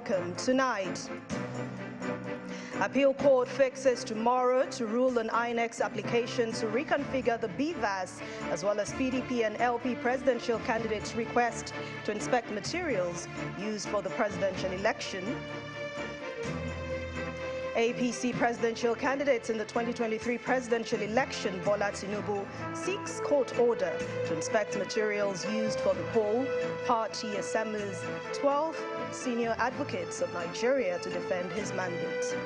welcome tonight. Appeal Court fixes tomorrow to rule on INEC's application to reconfigure the BVAS, as well as PDP and LP presidential candidates' request to inspect materials used for the presidential election. APC presidential candidates in the 2023 presidential election, Bola Tinubu, seeks court order to inspect materials used for the poll. Party assembles 12 senior advocates of Nigeria to defend his mandate.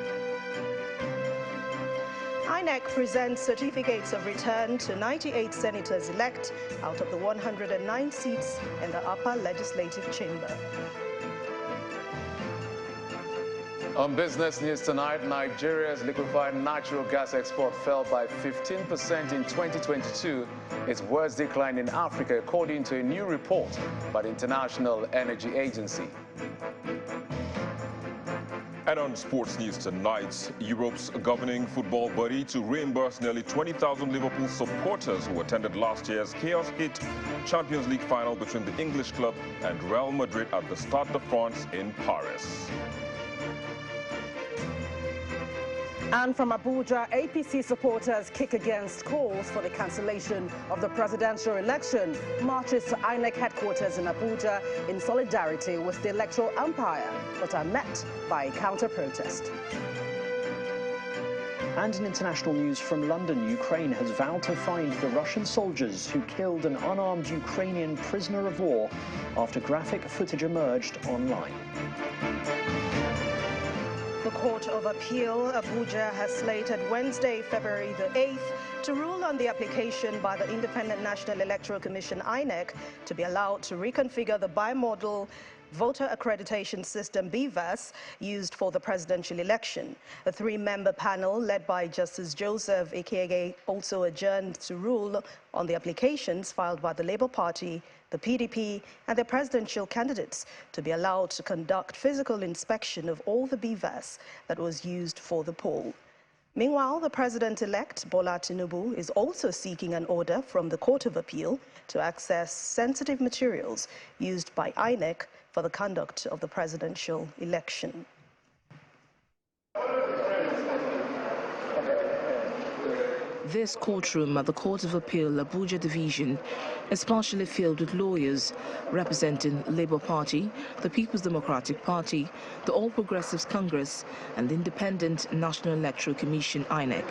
INEC presents certificates of return to 98 senators-elect out of the 109 seats in the upper legislative chamber. On business news tonight, Nigeria's liquefied natural gas export fell by 15% in 2022. Its worst decline in Africa, according to a new report by the International Energy Agency. And on sports news tonight, Europe's governing football body to reimburse nearly 20,000 Liverpool supporters who attended last year's chaos-hit Champions League final between the English club and Real Madrid at the Stade de France in Paris. And from Abuja, APC supporters kick against calls for the cancellation of the presidential election. Marches to INEC headquarters in Abuja in solidarity with the electoral umpire, but are met by a counter-protest. And in international news from London, Ukraine has vowed to find the Russian soldiers who killed an unarmed Ukrainian prisoner of war after graphic footage emerged online. The Court of Appeal, Abuja, has slated Wednesday, February the 8th, to rule on the application by the Independent National Electoral Commission, INEC, to be allowed to reconfigure the bimodal voter accreditation system, BVAS, used for the presidential election. A three-member panel led by Justice Joseph Ikege also adjourned to rule on the applications filed by the Labour Party, the PDP, and their presidential candidates to be allowed to conduct physical inspection of all the BVAS that was used for the poll. Meanwhile, the president-elect, Bola Tinubu, is also seeking an order from the Court of Appeal to access sensitive materials used by INEC for the conduct of the presidential election. This courtroom at the Court of Appeal Abuja Division is partially filled with lawyers representing the Labour Party, the People's Democratic Party, the All Progressives Congress, and the Independent National Electoral Commission, INEC.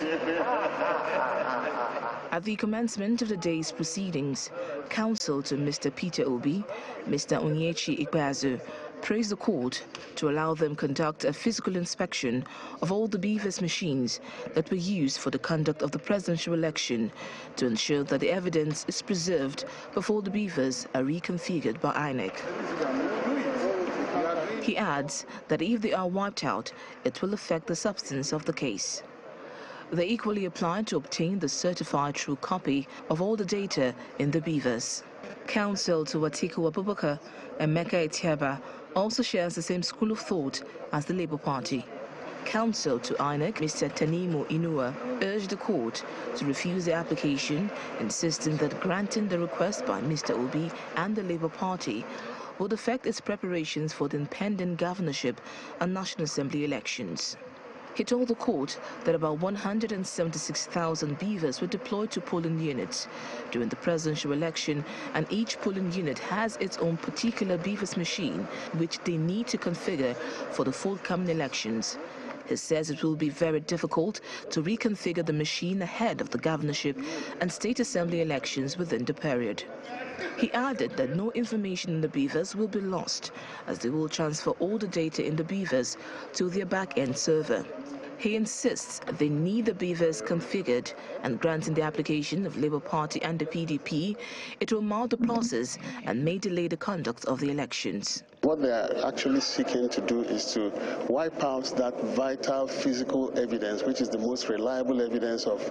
At the commencement of the day's proceedings, counsel to Mr. Peter Obi, Mr. Onyechi Ikpeazu, praised the court to allow them conduct a physical inspection of all the BVAS machines that were used for the conduct of the presidential election to ensure that the evidence is preserved before the BVAS are reconfigured by INEC. He adds that if they are wiped out, it will affect the substance of the case. They equally applied to obtain the certified true copy of all the data in the BVAS. Counsel to Atiku Abubakar, Emeka Etiaba, also shares the same school of thought as the Labour Party. Counsel to INEC, Mr. Tanimu Inua, urged the court to refuse the application, insisting that granting the request by Mr. Obi and the Labour Party would affect its preparations for the impending governorship and National Assembly elections. He told the court that about 176,000 BVAS were deployed to polling units during the presidential election, and each polling unit has its own particular BVAS machine which they need to configure for the forthcoming elections. He says it will be very difficult to reconfigure the machine ahead of the governorship and state assembly elections within the period. He added that no information in the BVAS will be lost, as they will transfer all the data in the BVAS to their back-end server. He insists they need the BVAS configured, and granting the application of Labour Party and the PDP, it will mar the process and may delay the conduct of the elections. What they are actually seeking to do is to wipe out that vital physical evidence, which is the most reliable evidence of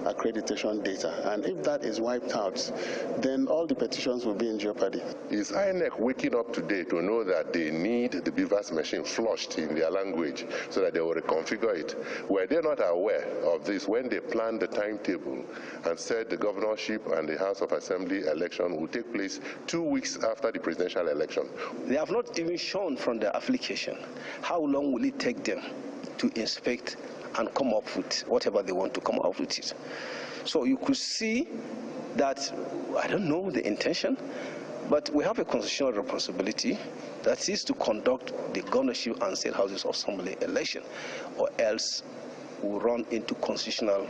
accreditation data. And if that is wiped out, then all the petitions will be in jeopardy. Is INEC waking up today to know that they need the BVAS machine flushed in their language so that they will reconfigure it? Were they not aware of this when they planned the timetable and said the governorship and the House of Assembly election will take place 2 weeks after the presidential election? They have not not even shown from the application how long will it take them to inspect and come up with whatever they want to come up with it. So you could see that, I don't know the intention, but we have a constitutional responsibility that is to conduct the governorship and state houses of assembly election, or else we'll run into constitutional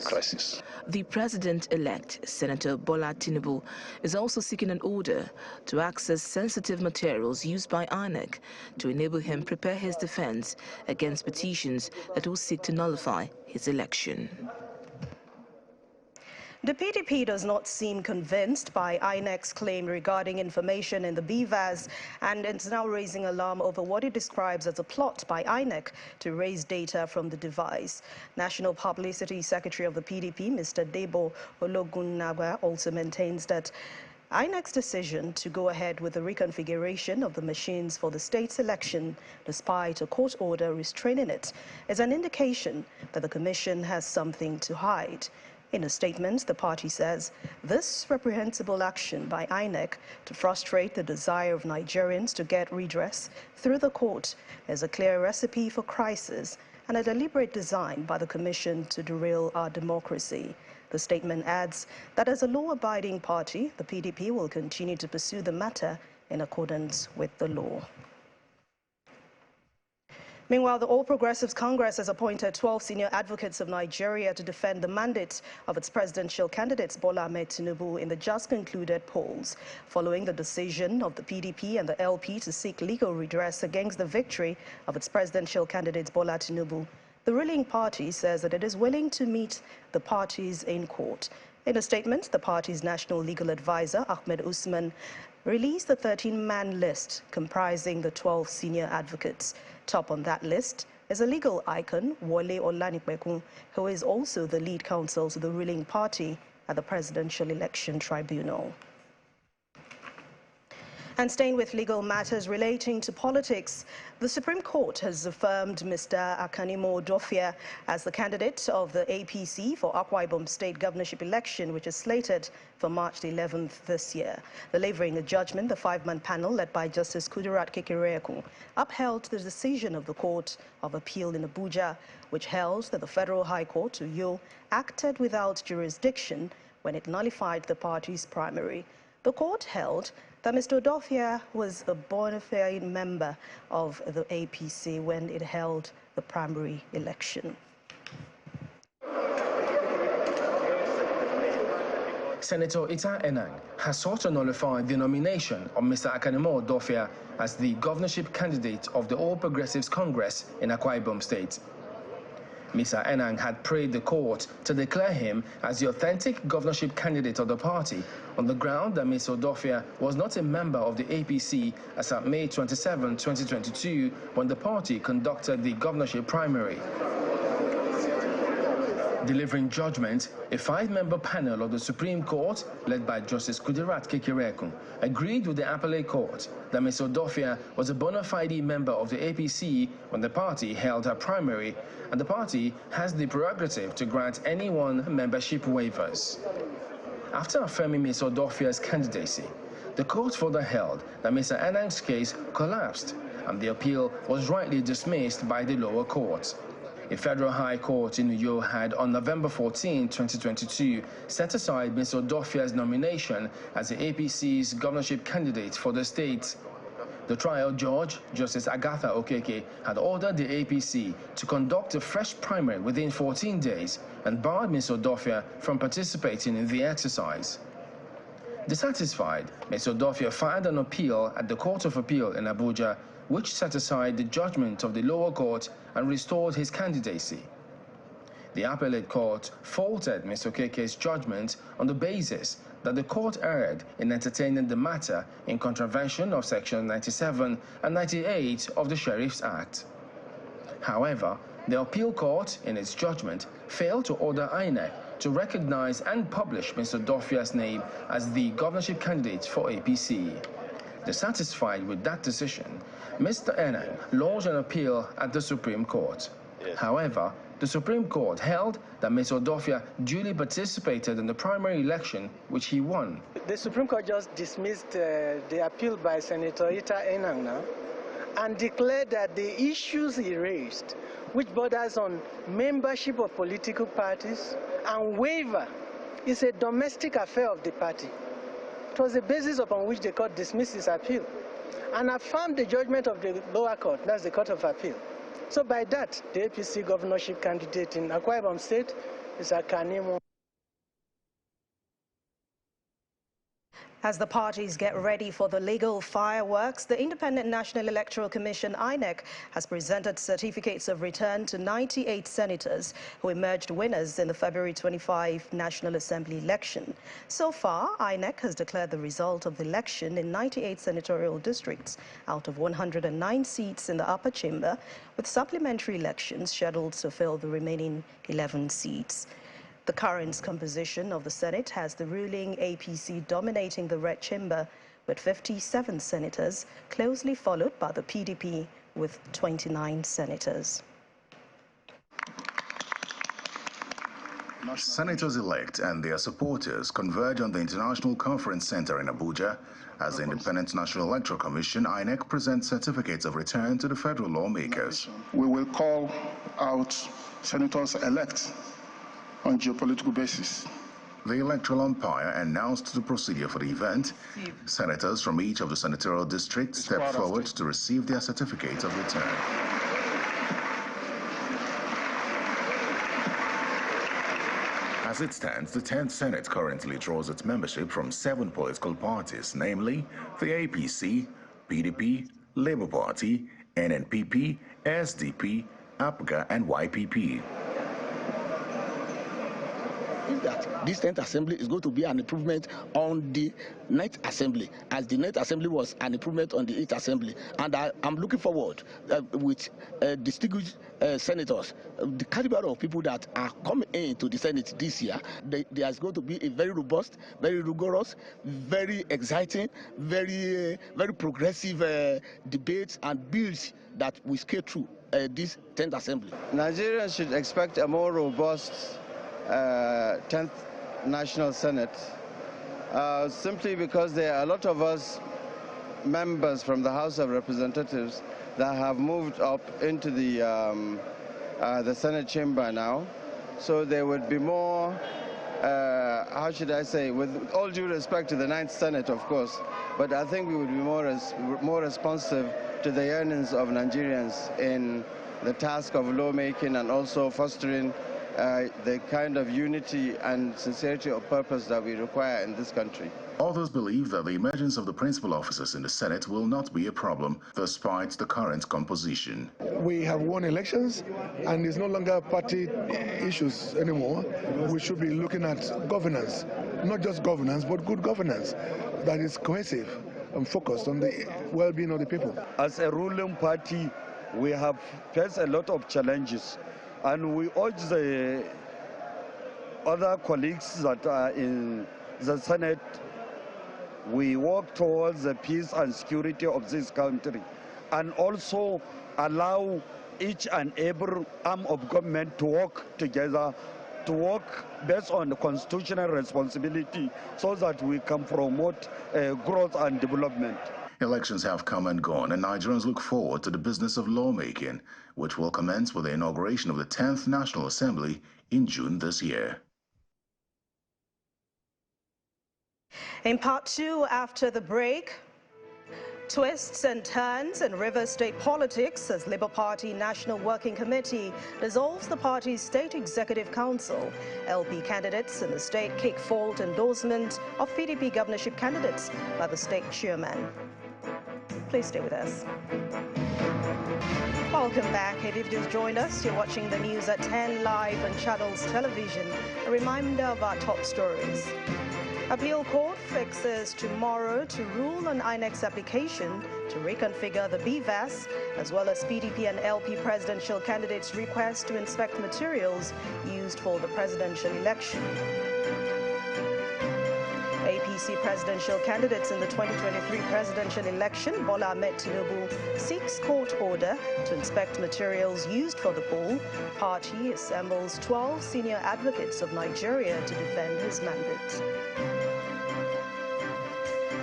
crisis. The president-elect, Senator Bola Tinubu, is also seeking an order to access sensitive materials used by INEC to enable him prepare his defense against petitions that will seek to nullify his election. The PDP does not seem convinced by INEC's claim regarding information in the BVAS, and it's now raising alarm over what it describes as a plot by INEC to raise data from the device. National Publicity Secretary of the PDP, Mr. Debo Ologunagwa, also maintains that INEC's decision to go ahead with the reconfiguration of the machines for the state's election, despite a court order restraining it, is an indication that the commission has something to hide. In a statement, the party says this reprehensible action by INEC to frustrate the desire of Nigerians to get redress through the court is a clear recipe for crisis and a deliberate design by the commission to derail our democracy. The statement adds that as a law-abiding party, the PDP will continue to pursue the matter in accordance with the law. Meanwhile, the All Progressives Congress has appointed 12 senior advocates of Nigeria to defend the mandate of its presidential candidates Bola Ahmed Tinubu in the just concluded polls, following the decision of the PDP and the LP to seek legal redress against the victory of its presidential candidates Bola Tinubu. The ruling party says that it is willing to meet the parties in court. In a statement, the party's national legal advisor, Ahmed Usman, released the 13-man list comprising the 12 senior advocates. Top on that list is a legal icon, Wole Olanipekun, who is also the lead counsel to the ruling party at the Presidential Election Tribunal. And staying with legal matters relating to politics, the Supreme Court has affirmed Mr. Akanimo Dofia as the candidate of the APC for Akwa Ibom State governorship election, which is slated for March the 11th this year. Delivering a judgment, the five-man panel led by Justice Kudirat Kekereekun upheld the decision of the Court of Appeal in Abuja, which held that the Federal High Court, Uyo, acted without jurisdiction when it nullified the party's primary. The court held that Mr. Dofia was a bona fide member of the APC when it held the primary election. Senator Ita Enang has sought to nullify the nomination of Mr. Akanimo Dofia as the governorship candidate of the All Progressives Congress in Akwa Ibom State. Mr. Enang had prayed the court to declare him as the authentic governorship candidate of the party on the ground that Mr. Dofia was not a member of the APC as at May 27, 2022, when the party conducted the governorship primary. Delivering judgment, a five-member panel of the Supreme Court, led by Justice Kudirat Kekereekun, agreed with the appellate court that Mr. Dofia was a bona fide member of the APC when the party held her primary, and the party has the prerogative to grant anyone membership waivers. After affirming Mr. Dofia's candidacy, the court further held that Mr. Enang's case collapsed, and the appeal was rightly dismissed by the lower court. A federal high court in Uyo had on November 14, 2022, set aside Mr. Dofia's nomination as the APC's governorship candidate for the state. The trial judge, Justice Agatha Okeke, had ordered the APC to conduct a fresh primary within 14 days and barred Mr. Dofia from participating in the exercise. Dissatisfied, Mr. Dofia filed an appeal at the Court of Appeal in Abuja, which set aside the judgment of the lower court and restored his candidacy. The appellate court faulted Mr. Okeke's judgment on the basis that the court erred in entertaining the matter in contravention of Section 97 and 98 of the Sheriff's Act. However, the appeal court, in its judgment, failed to order INEC to recognize and publish Mr. Dofia's name as the governorship candidate for APC. Dissatisfied with that decision, Mr. Enang launched an appeal at the Supreme Court. However, the Supreme Court held that Mr. Odofia duly participated in the primary election, which he won. The Supreme Court just dismissed the appeal by Senator Ita Enang now and declared that the issues he raised, which borders on membership of political parties and waiver, is a domestic affair of the party. It was the basis upon which the court dismissed his appeal and affirmed the judgment of the lower court, that's the Court of Appeal. So by that, the APC governorship candidate in Akwa Ibom State is Akanimo. As the parties get ready for the legal fireworks, the Independent National Electoral Commission, INEC, has presented certificates of return to 98 senators who emerged winners in the February 25 National Assembly election. So far, INEC has declared the result of the election in 98 senatorial districts out of 109 seats in the upper chamber, with supplementary elections scheduled to fill the remaining 11 seats. The current composition of the Senate has the ruling APC dominating the red chamber with 57 senators, closely followed by the PDP with 29 senators. Senators-elect and their supporters converge on the International Conference Center in Abuja as the Independent National Electoral Commission, INEC, presents certificates of return to the federal lawmakers. We will call out senators-elect on geopolitical basis. The electoral umpire announced the procedure for the event. Senators from each of the senatorial districts stepped forward to receive their certificates of return. As it stands, the 10th Senate currently draws its membership from 7 political parties, namely the APC, PDP, Labour Party, NNPP, SDP, APGA, and YPP. That this 10th Assembly is going to be an improvement on the 9th Assembly, as the 9th Assembly was an improvement on the 8th Assembly. And I'm looking forward with distinguished senators, the caliber of people that are coming into the Senate this year. There's going to be a very robust, very rigorous, very exciting, very progressive debates and bills that we scale through this 10th Assembly. Nigerians should expect a more robust 10th National Senate, simply because there are a lot of us members from the House of Representatives that have moved up into the Senate chamber now. So there would be more, how should I say, with all due respect to the 9th Senate, of course, but I think we would be more responsive to the yearnings of Nigerians in the task of lawmaking and also fostering the kind of unity and sincerity of purpose that we require in this country. Others believe that the emergence of the principal officers in the Senate will not be a problem, despite the current composition. We have won elections, and it's no longer party issues anymore. We should be looking at governance, not just governance, but good governance that is cohesive and focused on the well-being of the people. As a ruling party, we have faced a lot of challenges. And we urge the other colleagues that are in the Senate, we work towards the peace and security of this country, and also allow each and every arm of government to work together, to work based on the constitutional responsibility so that we can promote growth and development. Elections have come and gone, and Nigerians look forward to the business of lawmaking, which will commence with the inauguration of the 10th National Assembly in June this year. In part 2, after the break, twists and turns in Rivers State politics as Labour Party National Working Committee dissolves the party's State Executive Council. LP candidates in the state kick fault endorsement of PDP governorship candidates by the state chairman. Please stay with us. Welcome back. If you've just joined us, you're watching the news at 10 live on Channels Television. A reminder of our top stories. Appeal Court fixes tomorrow to rule on INEC's application to reconfigure the BVAS, as well as PDP and LP presidential candidates' request to inspect materials used for the presidential election. AP APC presidential candidates in the 2023 presidential election, Bola Ahmed Tinubu seeks court order to inspect materials used for the poll. Party assembles 12 senior advocates of Nigeria to defend his mandate.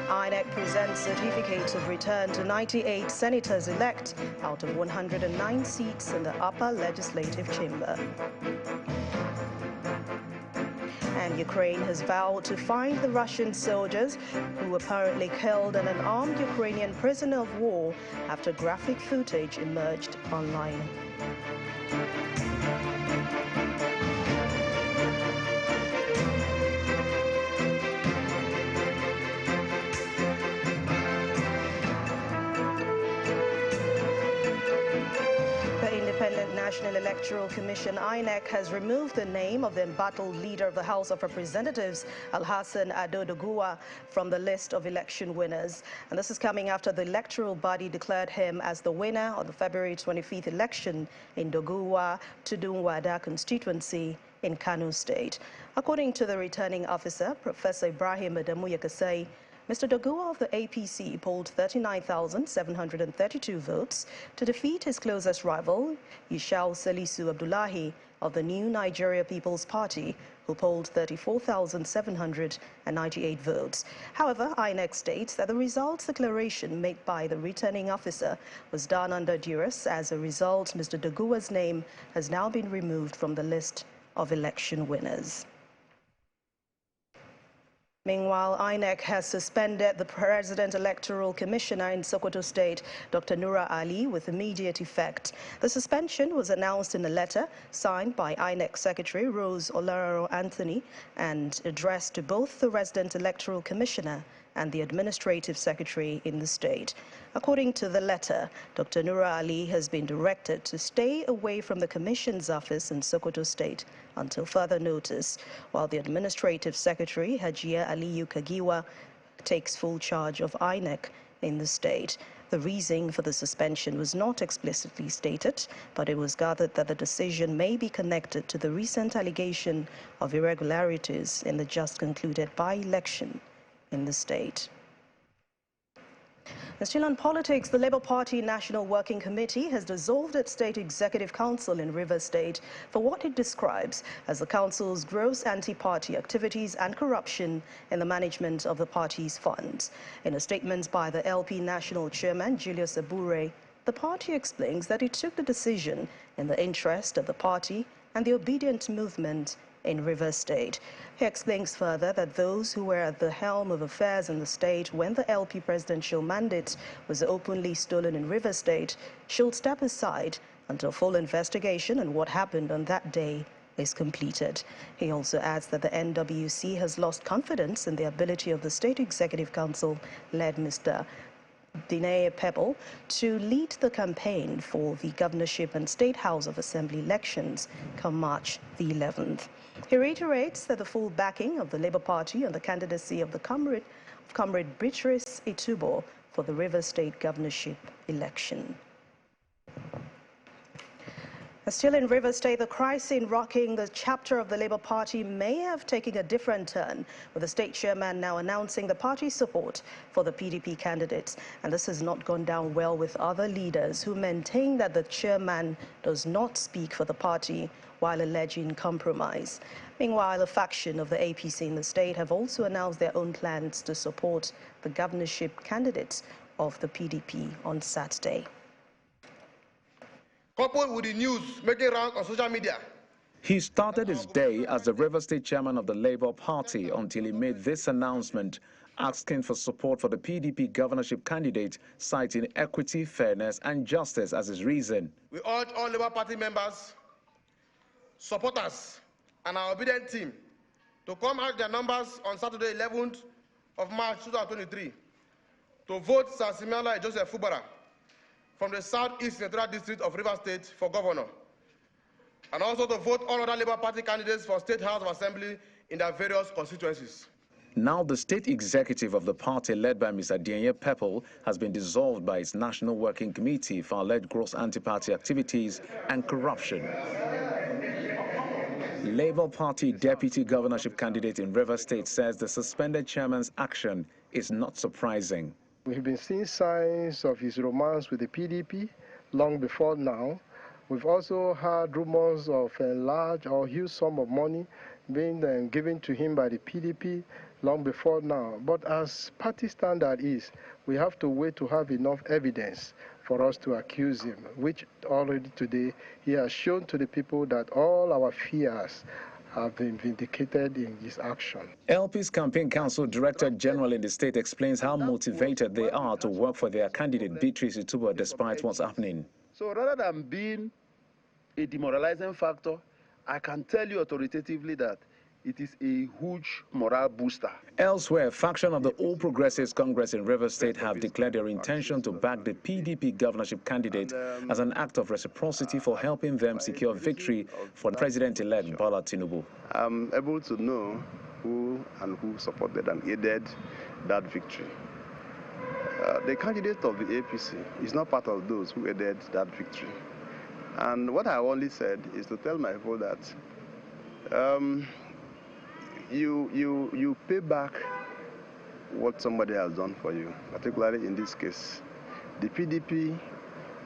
INEC presents certificates of return to 98 senators-elect out of 109 seats in the upper legislative chamber. And Ukraine has vowed to find the Russian soldiers who apparently killed an unarmed Ukrainian prisoner of war after graphic footage emerged online. National Electoral Commission INEC has removed the name of the embattled leader of the House of Representatives, Alhassan Ado Doguwa, from the list of election winners. And this is coming after the electoral body declared him as the winner of the February 25th election in Doguwa Tudunwada constituency in Kano State. According to the returning officer, Professor Ibrahim Adamu Yakasai, Mr. Doguwa of the APC polled 39,732 votes to defeat his closest rival, Yishau Salisu Abdullahi of the New Nigeria People's Party, who polled 34,798 votes. However, INEC states that the results declaration made by the returning officer was done under duress. As a result, Mr. Doguwa's name has now been removed from the list of election winners. Meanwhile, INEC has suspended the President Electoral Commissioner in Sokoto State, Dr. Nura Ali, with immediate effect. The suspension was announced in a letter signed by INEC Secretary Rose Olaro Anthony and addressed to both the Resident Electoral Commissioner and the Administrative Secretary in the state. According to the letter, Dr. Nura Ali has been directed to stay away from the Commission's office in Sokoto State until further notice, while the Administrative Secretary, Hajia Aliyu Kagiwa, takes full charge of INEC in the state. The reason for the suspension was not explicitly stated, but it was gathered that the decision may be connected to the recent allegation of irregularities in the just concluded by-election in the state. And still on politics, the Labour Party National Working Committee has dissolved its State Executive Council in Rivers State for what it describes as the council's gross anti-party activities and corruption in the management of the party's funds. In a statement by the LP National Chairman, Julius Abure, the party explains that it took the decision in the interest of the party and the obedient movement in Rivers State. He explains further that those who were at the helm of affairs in the state when the LP presidential mandate was openly stolen in Rivers State should step aside until full investigation on what happened on that day is completed. He also adds that the NWC has lost confidence in the ability of the State Executive Council, led Mr. Dine Pebble, to lead the campaign for the governorship and State House of Assembly elections come March the 11th. He reiterates that the full backing of the Labour Party and the candidacy of the Comrade Beatrice Itubo for the Rivers State governorship election. Still in Rivers State, the crisis rocking the chapter of the Labour Party may have taken a different turn, with the state chairman now announcing the party's support for the PDP candidates. And this has not gone down well with other leaders who maintain that the chairman does not speak for the party while alleging compromise. Meanwhile, a faction of the APC in the state have also announced their own plans to support the governorship candidates of the PDP on Saturday. Coupled with the news making rounds on social media. He started his day as the Rivers State chairman of the Labour Party until he made this announcement, asking for support for the PDP governorship candidate, citing equity, fairness and justice as his reason. We urge all Labour Party members, supporters and our obedient team to come out their numbers on Saturday 11th of March 2023 to vote Sir Simeola Joseph Fubara from the Southeast Senatorial District of Rivers State for governor, and also to vote all other Labour Party candidates for State House of Assembly in their various constituencies. Now the state executive of the party, led by Mr. Dine Pebble, has been dissolved by its National Working Committee for alleged gross anti-party activities and corruption. Labour Party deputy governorship candidate in Rivers State says the suspended chairman's action is not surprising. We've been seeing signs of his romance with the PDP long before now. We've also heard rumors of a large or huge sum of money being given to him by the PDP long before now. But as party standard is, we have to wait to have enough evidence for us to accuse him, which already today he has shown to the people that all our fears have been vindicated in his action. LP's campaign council director general in the state explains how motivated they are to work for their candidate Beatrice Itubo despite what's happening. So rather than being a demoralizing factor, I can tell you authoritatively that it is a huge morale booster. Elsewhere, a faction of the All Progressives Congress in Rivers State have declared their intention to back the PDP governorship candidate as an act of reciprocity for helping them secure victory for President-elect Bola Tinubu. I'm able to know who supported and aided that victory. The candidate of the APC is not part of those who aided that victory. And what I only said is to tell my people that you pay back what somebody has done for you, particularly in this case. The PDP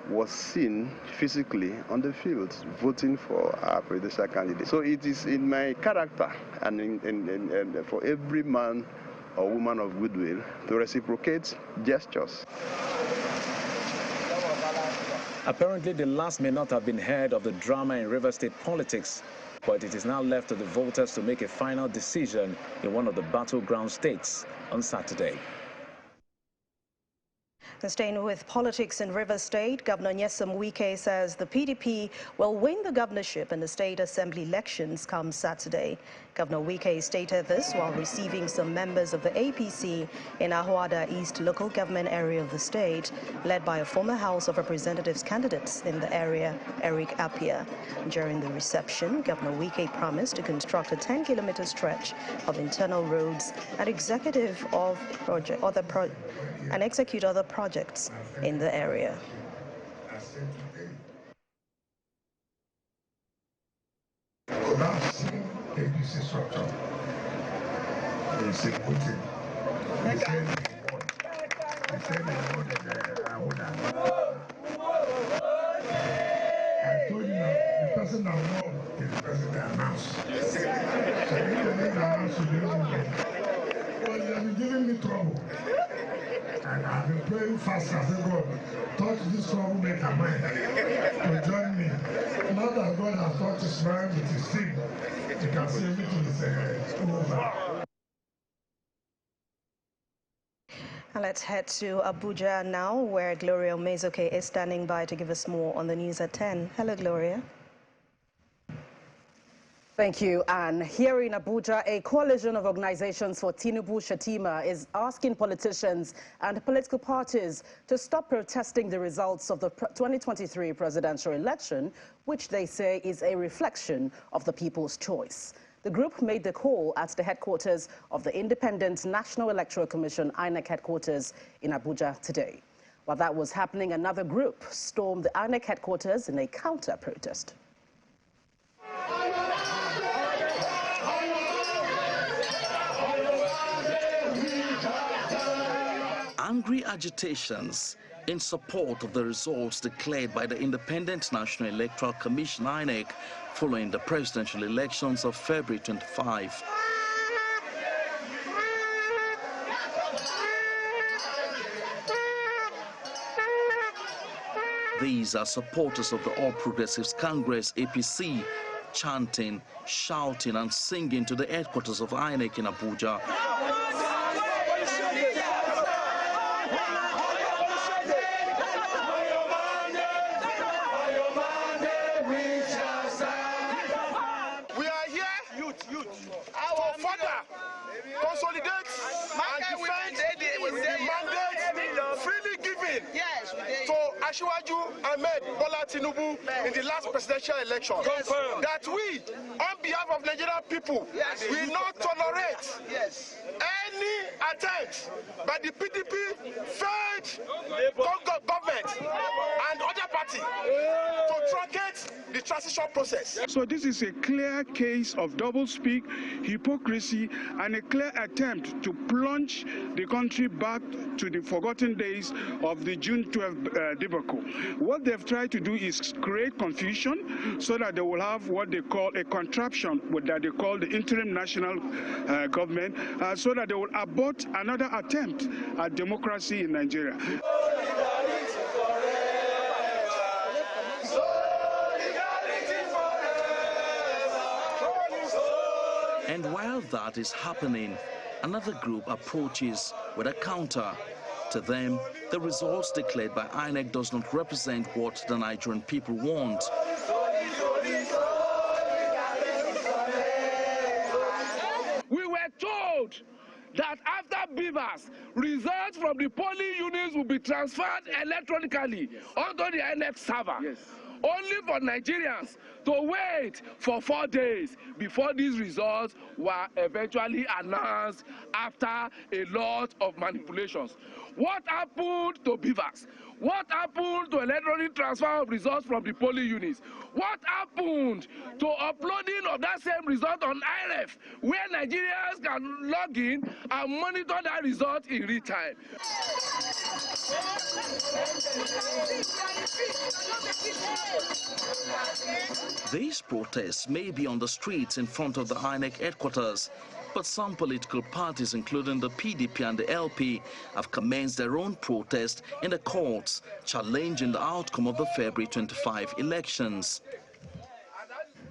was seen physically on the field voting for our presidential candidate. So it is in my character and for every man or woman of goodwill to reciprocate gestures. Apparently, the last may not have been heard of the drama in Rivers State politics, but it is now left to the voters to make a final decision in one of the battleground states on Saturday. And staying with politics in Rivers State, Governor Wike says the PDP will win the governorship in the state assembly elections come Saturday. Governor Wike stated this while receiving some members of the APC in Ahuada East local government area of the state, led by a former House of Representatives candidate in the area, Eric Appiah. During the reception, Governor Wike promised to construct a 10-kilometer stretch of internal roads and execute other projects in the area. APC structure. They say Putin. They say I told you the person that won is the person that announced. So if the person announced, because they have been giving me trouble. And I've been praying fast as a God. Touch this troublemaker mind to join me. Now that God has touched his mind with his team, you can see everything is over. And let's head to Abuja now, where Gloria Mezoke is standing by to give us more on the news at 10. Hello, Gloria. Thank you, Anne. Here in Abuja, a coalition of organizations for Tinubu Shatima is asking politicians and political parties to stop protesting the results of the 2023 presidential election, which they say is a reflection of the people's choice. The group made the call at the headquarters of the Independent National Electoral Commission, INEC headquarters in Abuja today. While that was happening, another group stormed the INEC headquarters in a counter-protest. Angry agitations in support of the results declared by the Independent National Electoral Commission, INEC, following the presidential elections of February 25. These are supporters of the All Progressives Congress, APC, chanting, shouting and singing to the headquarters of INEC in Abuja. Consolidate and defend the mandate freely given to Asiwaju Ahmed Bola Tinubu in the last presidential election. That we, on behalf of Nigerian people, will not tolerate any attempt by the PDP, Fed, government, and other party to truncate the transition. decision process. So this is a clear case of doublespeak, hypocrisy, and a clear attempt to plunge the country back to the forgotten days of the June 12 debacle. What they've tried to do is create confusion so that they will have what they call a contraption that they call the interim national government, so that they will abort another attempt at democracy in Nigeria. And while that is happening, another group approaches with a counter. To them, the results declared by INEC does not represent what the Nigerian people want. We were told that after BVAS, results from the polling units will be transferred electronically onto the INEC server. Yes. Only for Nigerians to wait for 4 days before these results were eventually announced after a lot of manipulations. What happened to BVAS? What happened to electronic transfer of results from the polling units? What happened to uploading of that same result on IRF, where Nigerians can log in and monitor that result in real time? These protests may be on the streets in front of the INEC headquarters, but some political parties, including the PDP and the LP, have commenced their own protest in the courts, challenging the outcome of the February 25 elections.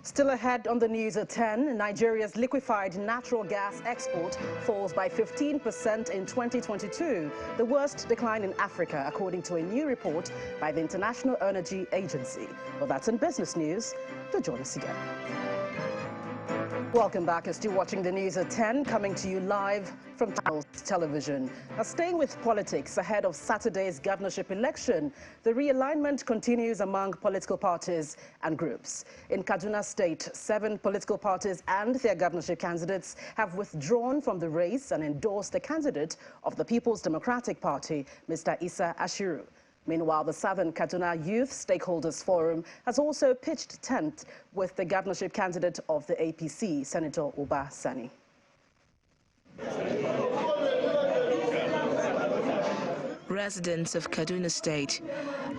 Still ahead on the news at 10, Nigeria's liquefied natural gas export falls by 15% in 2022, the worst decline in Africa, according to a new report by the International Energy Agency. Well, that's in business news. Do join us again. Welcome back. You're still watching the news at 10, coming to you live from Channels Television. Now, staying with politics ahead of Saturday's governorship election, the realignment continues among political parties and groups. In Kaduna State, 7 political parties and their governorship candidates have withdrawn from the race and endorsed the candidate of the People's Democratic Party, Mr. Issa Ashiru. Meanwhile, the Southern Kaduna Youth Stakeholders Forum has also pitched tent with the governorship candidate of the APC, Senator Uba Sani. Residents of Kaduna State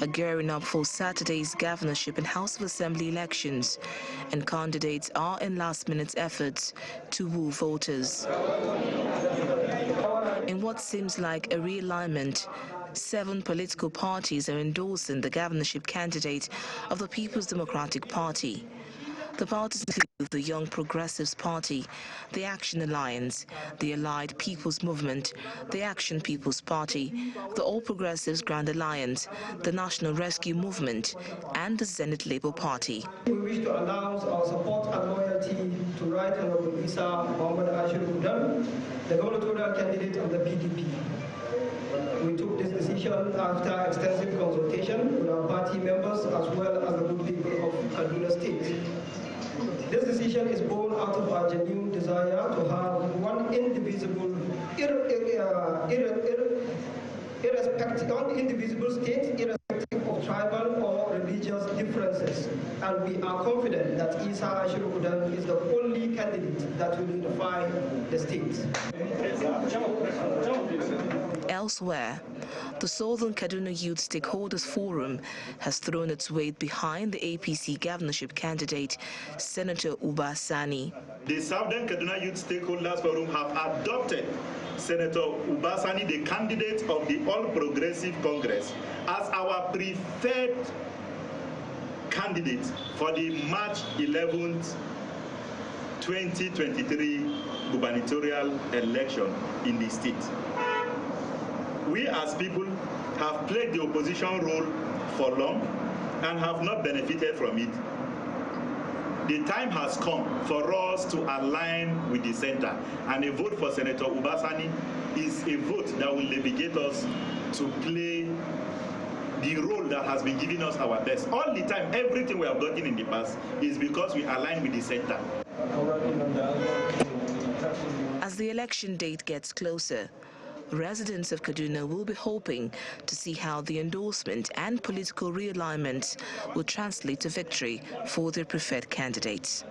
are gearing up for Saturday's governorship and House of Assembly elections, and candidates are in last-minute efforts to woo voters. In what seems like a realignment, 7 political parties are endorsing the governorship candidate of the People's Democratic Party. The parties include the Young Progressives Party, the Action Alliance, the Allied People's Movement, the Action People's Party, the All Progressives Grand Alliance, the National Rescue Movement, and the Zenith Labour Party. We wish to announce our support and loyalty to Right Honorable Issa Muhammad Ashiru, the gubernatorial candidate of the PDP. We took this decision after extensive consultation with our party members as well as the good people of Kaduna State. This decision is born out of our genuine desire to have one indivisible, indivisible state, irrespective of tribal or religious differences. And we are confident that Issa Ashiru is the only candidate that will unify the state. Elsewhere, the Southern Kaduna Youth Stakeholders Forum has thrown its weight behind the APC governorship candidate, Senator Uba Sani. The Southern Kaduna Youth Stakeholders Forum have adopted Senator Uba Sani, the candidate of the All Progressive Congress, as our preferred candidate for the March 11th, 2023 gubernatorial election in the state. We as people have played the opposition role for long and have not benefited from it. The time has come for us to align with the center, and a vote for Senator Uba Sani is a vote that will navigate us to play the role that has been giving us our best. All the time, everything we have gotten in the past is because we align with the center. As the election date gets closer, Residents of Kaduna will be hoping to see how the endorsement and political realignment will translate to victory for their preferred candidates.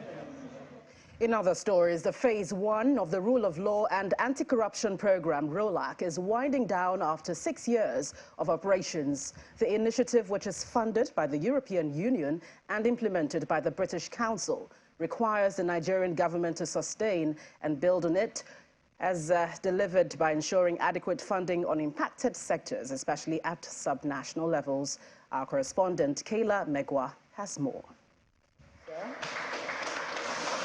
In other stories, the Phase 1 of the Rule of Law and Anti-Corruption Program, ROLAC, is winding down after 6 years of operations. The initiative, which is funded by the European Union and implemented by the British Council, requires the Nigerian government to sustain and build on it, as delivered by ensuring adequate funding on impacted sectors, especially at subnational levels. Our correspondent, Kayla Megwa, has more.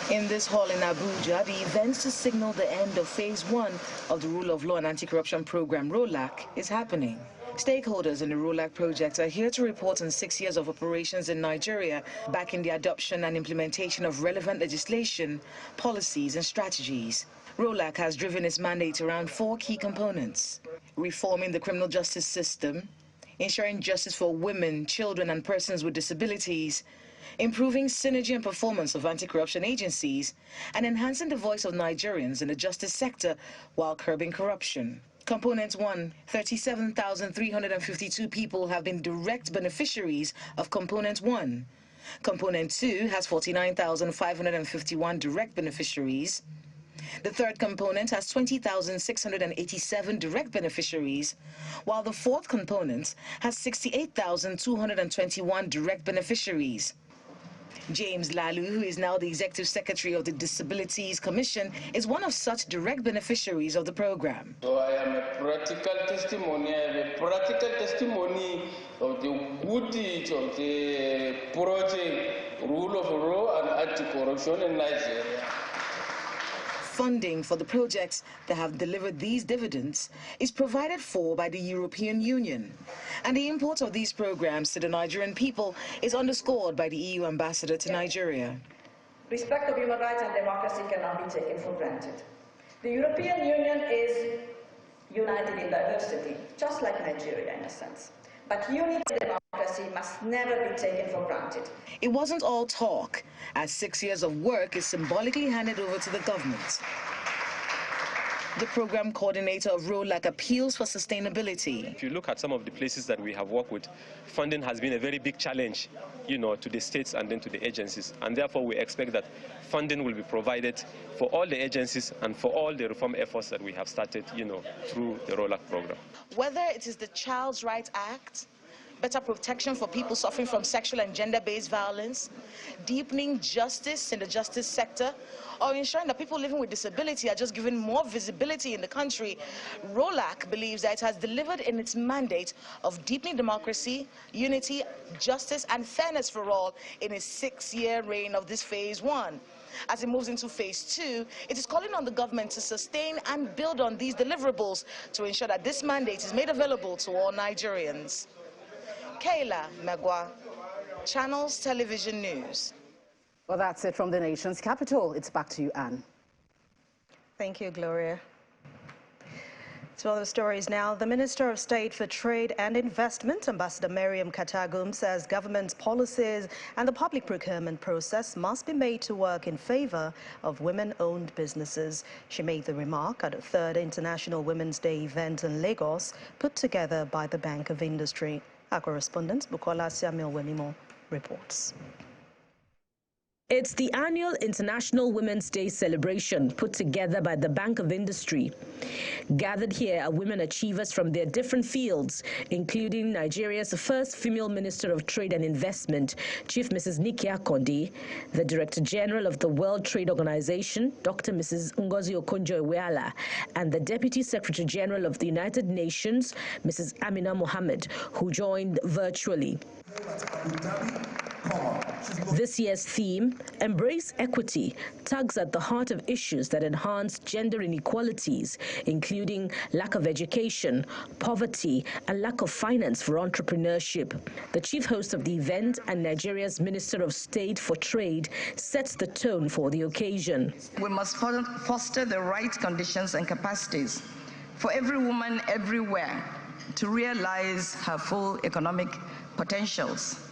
In this hall in Abuja, the event to signal the end of Phase 1 of the Rule of Law and Anti-Corruption Program, ROLAC, is happening. Stakeholders in the ROLAC project are here to report on 6 years of operations in Nigeria, backing the adoption and implementation of relevant legislation, policies and strategies. ROLAC has driven its mandate around 4 key components: reforming the criminal justice system, ensuring justice for women, children and persons with disabilities, improving synergy and performance of anti-corruption agencies, and enhancing the voice of Nigerians in the justice sector while curbing corruption. Component 1, 37,352 people have been direct beneficiaries of Component 1. Component 2 has 49,551 direct beneficiaries. The third component has 20,687 direct beneficiaries, while the fourth component has 68,221 direct beneficiaries. James Lalu, who is now the Executive Secretary of the Disabilities Commission, is one of such direct beneficiaries of the program. So I am a practical testimony. I have a practical testimony of the good deeds of the project Rule of Law and Anti-Corruption in Nigeria. Funding for the projects that have delivered these dividends is provided for by the European Union, and the import of these programs to the Nigerian people is underscored by the EU ambassador to Nigeria. Respect of human rights and democracy cannot be taken for granted. The European Union is united in diversity, just like Nigeria in a sense. But unity and democracy must never be taken for granted. It wasn't all talk, as 6 years of work is symbolically handed over to the government. The program coordinator of ROLAC appeals for sustainability. If you look at some of the places that we have worked with, funding has been a very big challenge, to the states and then to the agencies. And therefore, we expect that funding will be provided for all the agencies and for all the reform efforts that we have started, through the ROLAC program. Whether it is the Child's Rights Act, better protection for people suffering from sexual and gender-based violence, deepening justice in the justice sector, or ensuring that people living with disability are just given more visibility in the country, ROLAC believes that it has delivered in its mandate of deepening democracy, unity, justice, and fairness for all in its 6-year reign of this Phase 1. As it moves into Phase 2, it is calling on the government to sustain and build on these deliverables to ensure that this mandate is made available to all Nigerians. Kayla Megwa, Channels Television News. Well, that's it from the nation's capital. It's back to you, Anne. Thank you, Gloria. To other stories now. The Minister of State for Trade and Investment, Ambassador Miriam Katagum, says government's policies and the public procurement process must be made to work in favor of women-owned businesses. She made the remark at a 3rd International Women's Day event in Lagos, put together by the Bank of Industry. Our correspondent, Bukola Siamil-Wenimo, reports. It's the annual International Women's Day celebration put together by the Bank of Industry. Gathered here are women achievers from their different fields, including Nigeria's first female Minister of Trade and Investment, Chief Mrs. Nike Akondi, the Director General of the World Trade Organization, Dr. Mrs. Ngozi Okonjo-Iweala, and the Deputy Secretary General of the United Nations, Mrs. Amina Mohammed, who joined virtually. This year's theme, Embrace Equity, tugs at the heart of issues that enhance gender inequalities, including lack of education, poverty, and lack of finance for entrepreneurship. The chief host of the event and Nigeria's Minister of State for Trade sets the tone for the occasion. We must foster the right conditions and capacities for every woman everywhere to realize her full economic potentials.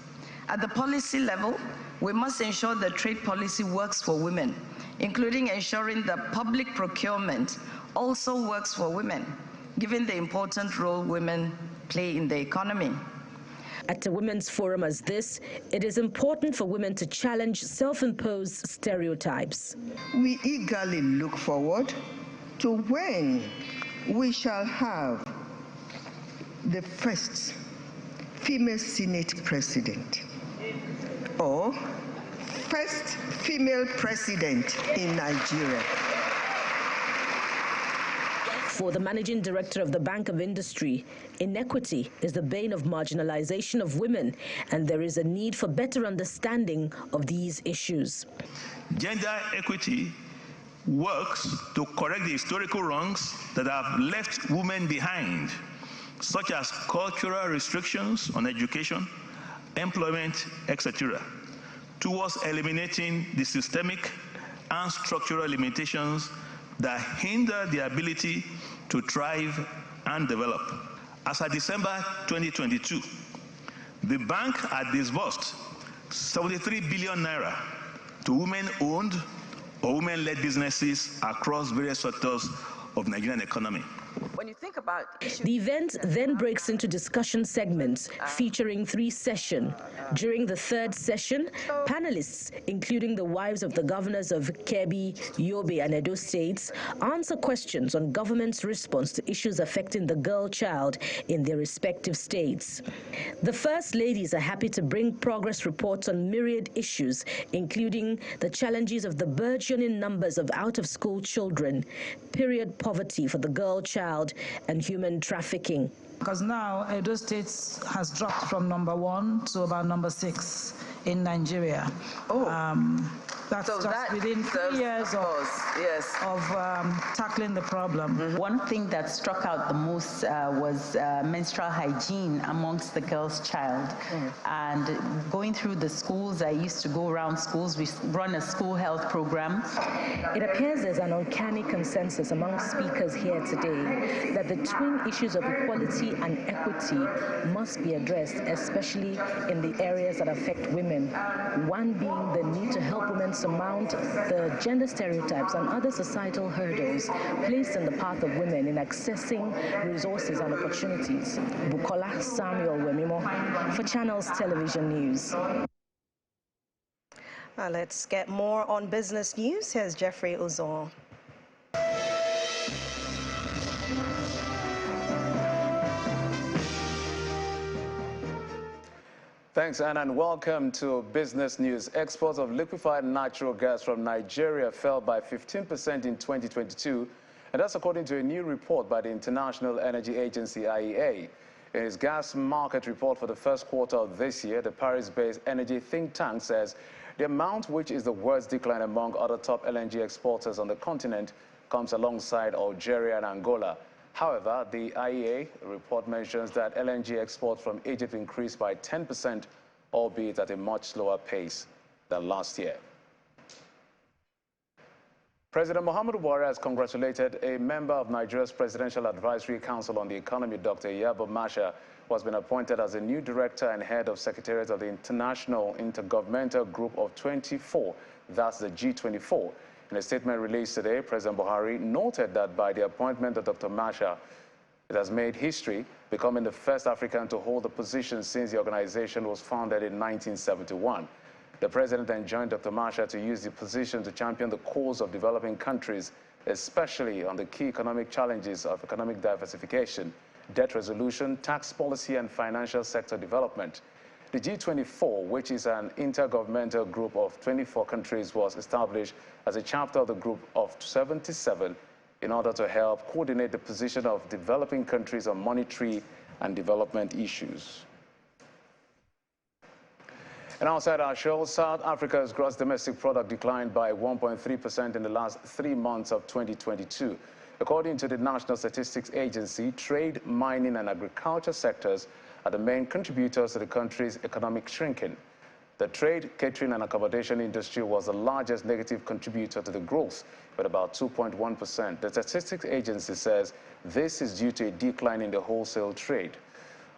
At the policy level, we must ensure that trade policy works for women, including ensuring that public procurement also works for women, given the important role women play in the economy. At a women's forum as this, it is important for women to challenge self-imposed stereotypes. We eagerly look forward to when we shall have the first female Senate president or first female president in Nigeria. For the managing director of the Bank of Industry, inequity is the bane of marginalization of women, and there is a need for better understanding of these issues. Gender equity works to correct the historical wrongs that have left women behind, such as cultural restrictions on education, employment, etc., towards eliminating the systemic and structural limitations that hinder the ability to thrive and develop. As of December 2022, the bank had disbursed 73 billion naira to women-owned or women-led businesses across various sectors of the Nigerian economy. When you think about the event then breaks into discussion segments featuring 3 sessions. During the 3rd session, panelists, including the wives of the governors of Kebbi, Yobe, and Edo states, answer questions on government's response to issues affecting the girl child in their respective states. The First Ladies are happy to bring progress reports on myriad issues, including the challenges of the burgeoning numbers of out-of-school children, period poverty for the girl child, and human trafficking. Because now Edo State has dropped from number 1 to about number 6 in Nigeria. That's so just within 3 years of tackling the problem. One thing that struck out the most was menstrual hygiene amongst the girl's child. And going through the schools, I used to go around schools. We run a school health program. It appears there's an uncanny consensus among speakers here today that the twin issues of equality and equity must be addressed, especially in the areas that affect women. One being the need to help women surmount the gender stereotypes and other societal hurdles placed in the path of women in accessing resources and opportunities. Bukola Samuel Wemimo for Channels Television News. Let's get more on business news. Here's Jeffrey Uzor. Thanks, Anna, and welcome to Business News. Exports of liquefied natural gas from Nigeria fell by 15% in 2022, and that's according to a new report by the International Energy Agency, IEA. In its gas market report for the first quarter of this year, the Paris-based energy think tank says the amount, which is the worst decline among other top LNG exporters on the continent, comes alongside Algeria and Angola. However, the IEA report mentions that LNG exports from Egypt increased by 10%, albeit at a much slower pace than last year. President Muhammadu Buhari has congratulated a member of Nigeria's Presidential Advisory Council on the Economy, Dr. Iyabo Masha, who has been appointed as the new director and head of Secretariat of the International Intergovernmental Group of 24, that's the G24. In a statement released today, President Buhari noted that by the appointment of Dr. Masha, it has made history, becoming the first African to hold the position since the organization was founded in 1971. The president enjoined Dr. Masha to use the position to champion the cause of developing countries, especially on the key economic challenges of economic diversification, debt resolution, tax policy, and financial sector development. The G24, which is an intergovernmental group of 24 countries, was established as a chapter of the group of 77 in order to help coordinate the position of developing countries on monetary and development issues. And outside our show, South Africa's gross domestic product declined by 1.3% in the last 3 months of 2022. According to the National Statistics Agency, trade, mining, and agriculture sectors are the main contributors to the country's economic shrinking. The trade, catering, and accommodation industry was the largest negative contributor to the growth, with about 2.1%. The Statistics Agency says this is due to a decline in the wholesale trade.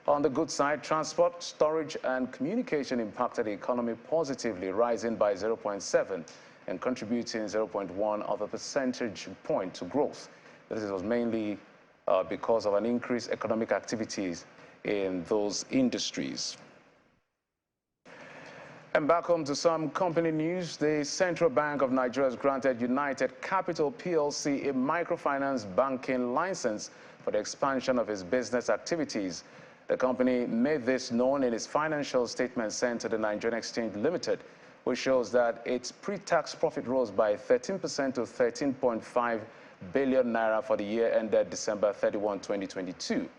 On the goods side, transport, storage, and communication impacted the economy positively, rising by 0.7 and contributing 0.1 of a percentage point to growth. This was mainly because of an increased economic activities in those industries. And back home to some company news, the Central Bank of Nigeria has granted United Capital PLC a microfinance banking license for the expansion of its business activities. The company made this known in its financial statement sent to the Nigerian Exchange Limited, which shows that its pre-tax profit rose by 13% to 13.5 billion naira for the year ended December 31, 2022.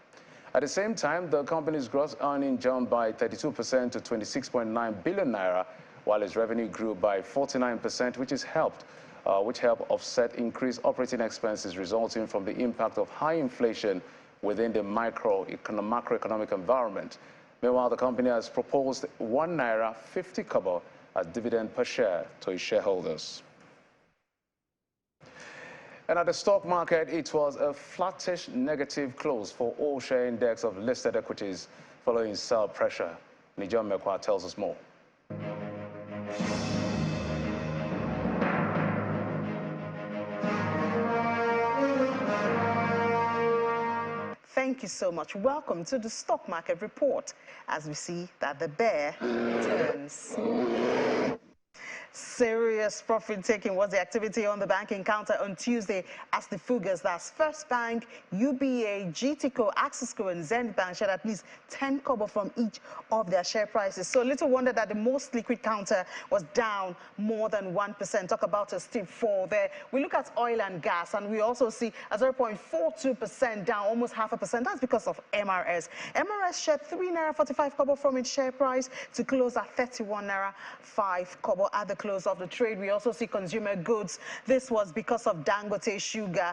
At the same time, the company's gross earnings jumped by 32% to 26.9 billion naira, while its revenue grew by 49%, which helped offset increased operating expenses resulting from the impact of high inflation within the macroeconomic environment. Meanwhile, the company has proposed 1 naira 50 kobo as dividend per share to its shareholders. And at the stock market, it was a flattish negative close for all share index of listed equities following sell pressure. Nijon Mekwa tells us more. Thank you so much. Welcome to the stock market report. As we see that the bear turns. Serious profit taking was the activity on the banking counter on Tuesday as the figures, that's First Bank, UBA, GTCO, Axisco and Zenith Bank shared at least 10 kobo from each of their share prices. So little wonder that the most liquid counter was down more than 1%. Talk about a steep fall there. We look at oil and gas and we also see a 0.42% down, almost 0.5%. That's because of MRS. MRS shared 3 naira 45 kobo from its share price to close at 31 naira 5 kobo at the close of the trade. We also see consumer goods. This was because of Dangote Sugar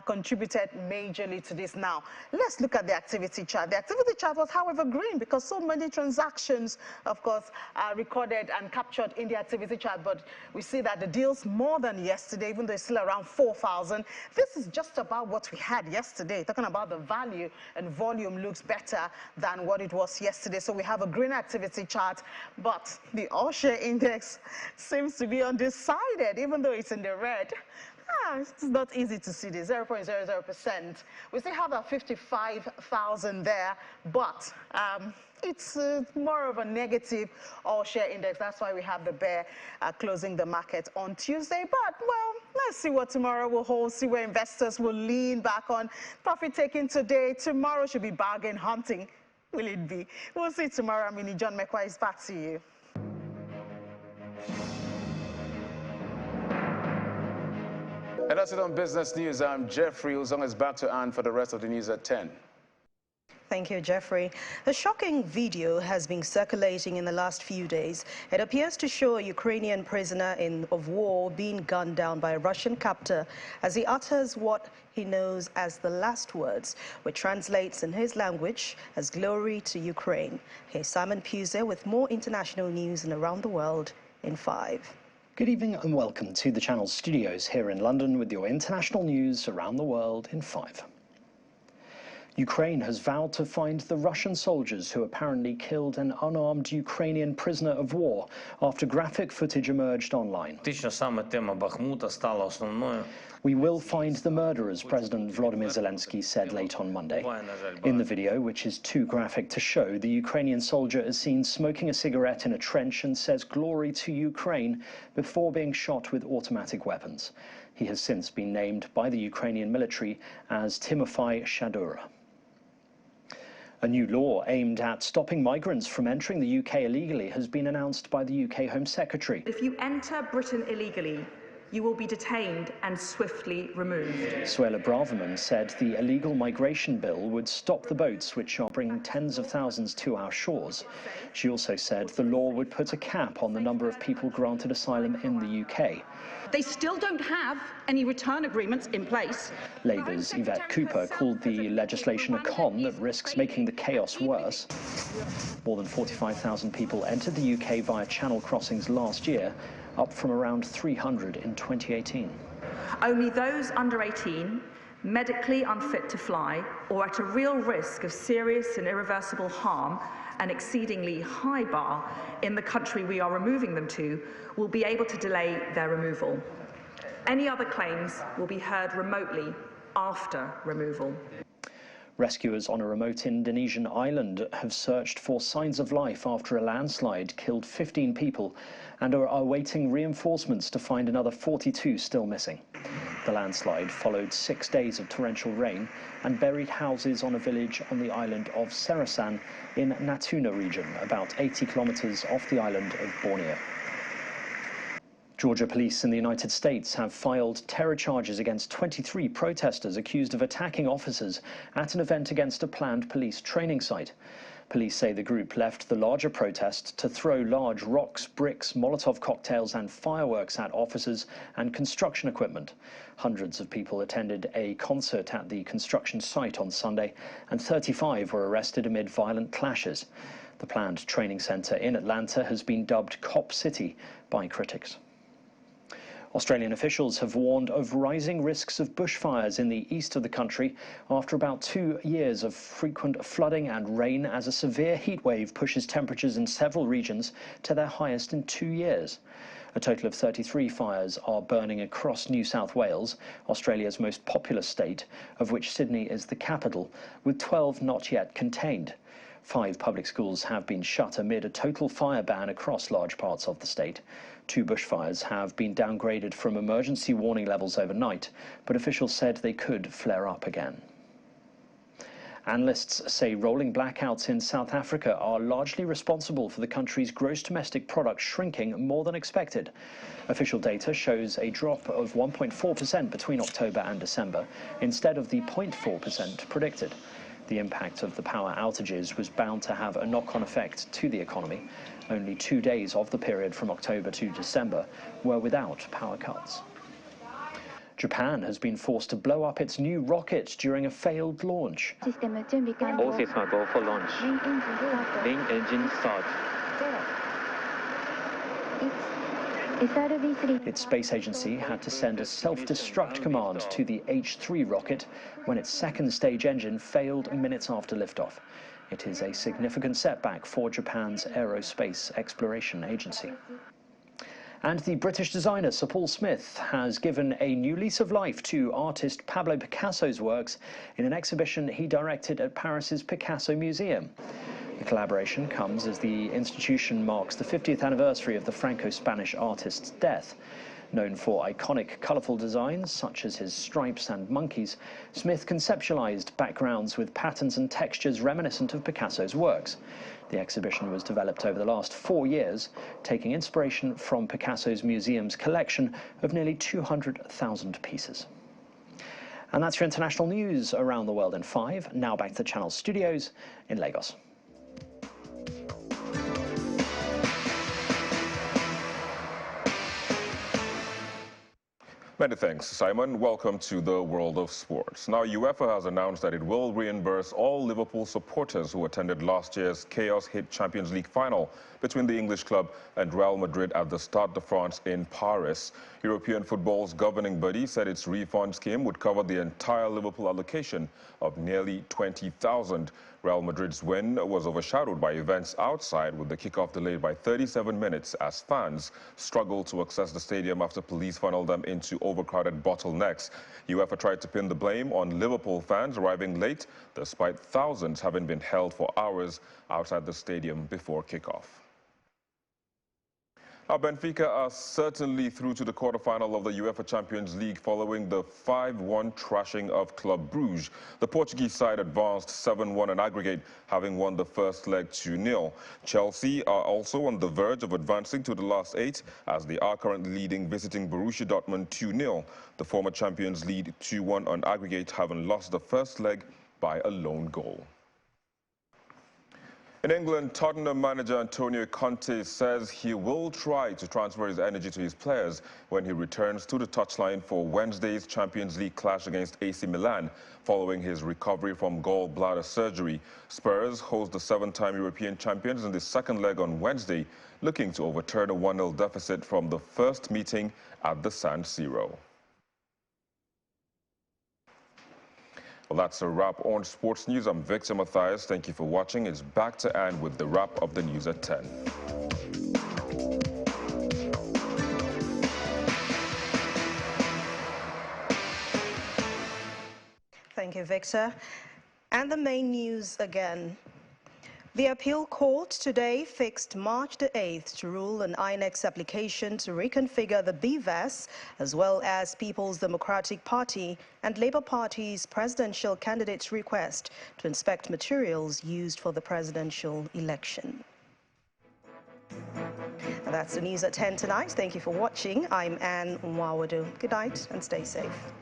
contributed majorly to this. Now, let's look at the activity chart. The activity chart was, however, green because so many transactions, of course, are recorded and captured in the activity chart. But we see that the deals more than yesterday, even though it's still around 4,000. This is just about what we had yesterday. Talking about the value and volume looks better than what it was yesterday. So we have a green activity chart, but the all-share index seems to be undecided, even though it's in the red. It's not easy to see this, 0.00%. We still have that 55,000 there, but it's more of a negative all-share index. That's why we have the bear closing the market on Tuesday. But, well, let's see what tomorrow will hold, see where investors will lean back on. Profit taking today, tomorrow should be bargain hunting. Will it be? We'll see tomorrow. John Mekwa is back to you. And that's it on Business News. I'm Jeffrey Uzong is back to Anne for the rest of the news at 10. Thank you, Jeffrey. A shocking video has been circulating in the last few days. It appears to show a Ukrainian prisoner of war being gunned down by a Russian captor as he utters what he knows as the last words, which translates in his language as glory to Ukraine. Here's Simon Puser with more international news and around the world in 5. Good evening and welcome to the Channel's studios here in London with your international news around the world in 5. Ukraine has vowed to find the Russian soldiers who apparently killed an unarmed Ukrainian prisoner of war after graphic footage emerged online. We will find the murderers, President Volodymyr Zelensky said late on Monday. In the video, which is too graphic to show, the Ukrainian soldier is seen smoking a cigarette in a trench and says glory to Ukraine before being shot with automatic weapons. He has since been named by the Ukrainian military as Timofey Shadura. A new law aimed at stopping migrants from entering the UK illegally has been announced by the UK Home Secretary. If you enter Britain illegally, you will be detained and swiftly removed. Suella Braverman said the illegal migration bill would stop the boats which are bringing tens of thousands to our shores. She also said the law would put a cap on the number of people granted asylum in the UK. They still don't have any return agreements in place. Labour's Yvette Cooper called the legislation a con that risks making the chaos worse. More than 45,000 people entered the UK via channel crossings last year, up from around 300 in 2018. Only those under 18, medically unfit to fly, or at a real risk of serious and irreversible harm, an exceedingly high bar in the country we are removing them to, will be able to delay their removal. Any other claims will be heard remotely after removal. Rescuers on a remote Indonesian island have searched for signs of life after a landslide killed 15 people and are awaiting reinforcements to find another 42 still missing. The landslide followed 6 days of torrential rain and buried houses on a village on the island of Serasan in Natuna region, about 80 kilometers off the island of Borneo. Georgia police in the United States have filed terror charges against 23 protesters accused of attacking officers at an event against a planned police training site. Police say the group left the larger protest to throw large rocks, bricks, Molotov cocktails and fireworks at officers and construction equipment. Hundreds of people attended a concert at the construction site on Sunday, and 35 were arrested amid violent clashes. The planned training center in Atlanta has been dubbed Cop City by critics. Australian officials have warned of rising risks of bushfires in the east of the country after about 2 years of frequent flooding and rain as a severe heatwave pushes temperatures in several regions to their highest in 2 years. A total of 33 fires are burning across New South Wales, Australia's most populous state, of which Sydney is the capital, with 12 not yet contained. 5 public schools have been shut amid a total fire ban across large parts of the state. 2 bushfires have been downgraded from emergency warning levels overnight, but officials said they could flare up again. Analysts say rolling blackouts in South Africa are largely responsible for the country's gross domestic product shrinking more than expected. Official data shows a drop of 1.4% between October and December, instead of the 0.4% predicted. The impact of the power outages was bound to have a knock-on effect to the economy. Only 2 days of the period from October to December were without power cuts. Japan has been forced to blow up its new rocket during a failed launch. All systems are go for launch. Main engine start. Its space agency had to send a self-destruct command to the H-3 rocket when its second stage engine failed minutes after liftoff. It is a significant setback for Japan's Aerospace Exploration Agency. And the British designer Sir Paul Smith has given a new lease of life to artist Pablo Picasso's works in an exhibition he directed at Paris's Picasso Museum. The collaboration comes as the institution marks the 50th anniversary of the Franco-Spanish artist's death. Known for iconic, colourful designs, such as his stripes and monkeys, Smith conceptualised backgrounds with patterns and textures reminiscent of Picasso's works. The exhibition was developed over the last 4 years, taking inspiration from Picasso's museum's collection of nearly 200,000 pieces. And that's your international news around the world in 5. Now back to the Channel studios in Lagos. Many thanks, Simon. Welcome to the world of sports. Now, UEFA has announced that it will reimburse all Liverpool supporters who attended last year's chaos-hit Champions League final between the English club and Real Madrid at the Stade de France in Paris. European football's governing body said its refund scheme would cover the entire Liverpool allocation of nearly 20,000. Real Madrid's win was overshadowed by events outside, with the kickoff delayed by 37 minutes as fans struggled to access the stadium after police funneled them into overcrowded bottlenecks. UEFA tried to pin the blame on Liverpool fans arriving late, despite thousands having been held for hours outside the stadium before kickoff. Now, Benfica are certainly through to the quarterfinal of the UEFA Champions League following the 5-1 thrashing of Club Brugge. The Portuguese side advanced 7-1 in aggregate, having won the first leg 2-0. Chelsea are also on the verge of advancing to the last 8, as they are currently leading visiting Borussia Dortmund 2-0. The former champions lead 2-1 on aggregate, having lost the first leg by a lone goal. In England, Tottenham manager Antonio Conte says he will try to transfer his energy to his players when he returns to the touchline for Wednesday's Champions League clash against AC Milan following his recovery from gallbladder surgery. Spurs host the 7-time European champions in the second leg on Wednesday, looking to overturn a 1-0 deficit from the first meeting at the San Siro. Well, that's a wrap on Sports News. I'm Victor Matthias. Thank you for watching. It's back to Anne with the wrap of the news at 10. Thank you, Victor. And the main news again. The appeal court today fixed March the 8th to rule on INEC's application to reconfigure the BVAS, as well as People's Democratic Party and Labour Party's presidential candidates' request to inspect materials used for the presidential election. And that's the news at 10 tonight. Thank you for watching. I'm Anne Nwawadu. Good night and stay safe.